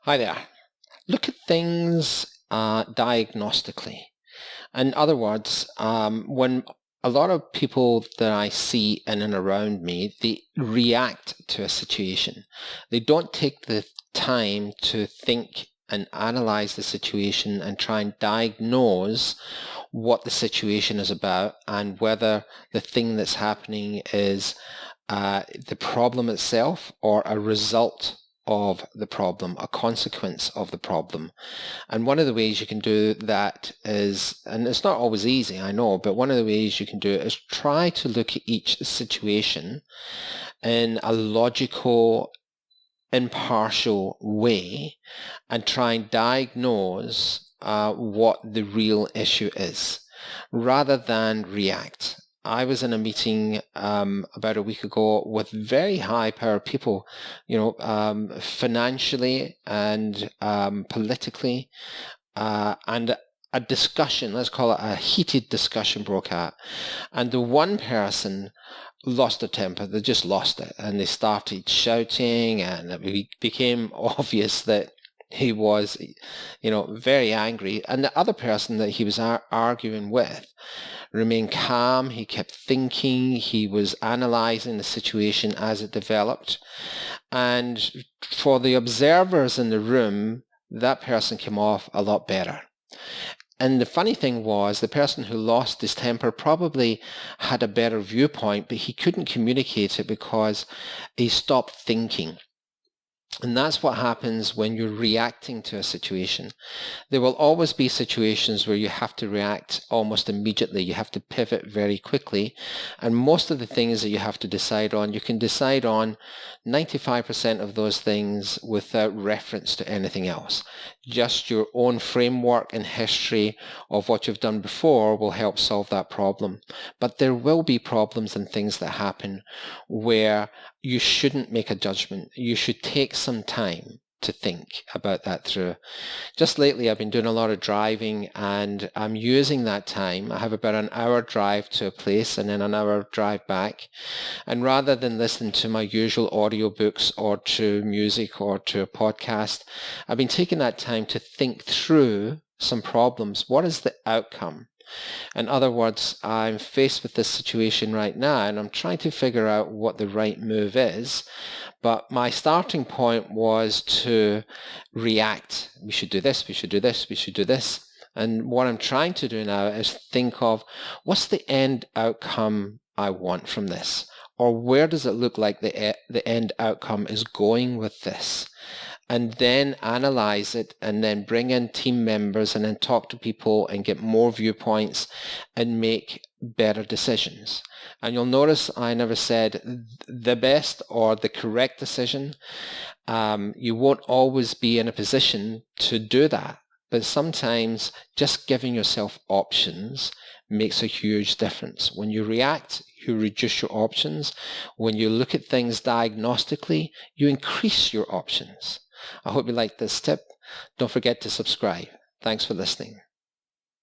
Hi there. Look at things diagnostically. In other words, when a lot of people that I see in and around me, they react to a situation. They don't take the time to think and analyze the situation and try and diagnose what the situation is about and whether the thing that's happening is the problem itself or a result of the problem, a consequence of the problem. And one of the ways you can do that is, and it's not always easy, I know, but one of the ways you can do it is try to look at each situation in a logical, impartial way and try and diagnose what the real issue is, rather than react. I was in a meeting about a week ago with very high-powered people, financially and politically, and a discussion, let's call it a heated discussion, broke out. And the one person lost their temper. They just lost it, and they started shouting, and it became obvious that he was, very angry. And the other person that he was arguing with remained calm. He kept thinking. He was analyzing the situation as it developed. And for the observers in the room, that person came off a lot better. And the funny thing was, the person who lost his temper probably had a better viewpoint, but he couldn't communicate it because he stopped thinking. And that's what happens when you're reacting to a situation. There will always be situations where you have to react almost immediately. You have to pivot very quickly. And most of the things that you have to decide on, you can decide on 95% of those things without reference to anything else. Just your own framework and history of what you've done before will help solve that problem. But there will be problems and things that happen where you shouldn't make a judgment. You should take some time to think about that through. Just lately, I've been doing a lot of driving, and I'm using that time. I have about an hour drive to a place and then an hour drive back. And rather than listen to my usual audiobooks or to music or to a podcast, I've been taking that time to think through some problems. What is the outcome? In other words, I'm faced with this situation right now, and I'm trying to figure out what the right move is. But my starting point was to react. We should do this, we should do this, we should do this. And what I'm trying to do now is think of what's the end outcome I want from this? Or where does it look like the end outcome is going with this? And then analyze it, and then bring in team members, and then talk to people and get more viewpoints and make better decisions. And you'll notice I never said the best or the correct decision. You won't always be in a position to do that, but sometimes just giving yourself options makes a huge difference. When you react, you reduce your options. When you look at things diagnostically, you increase your options. I hope you liked this tip. Don't forget to subscribe. Thanks for listening.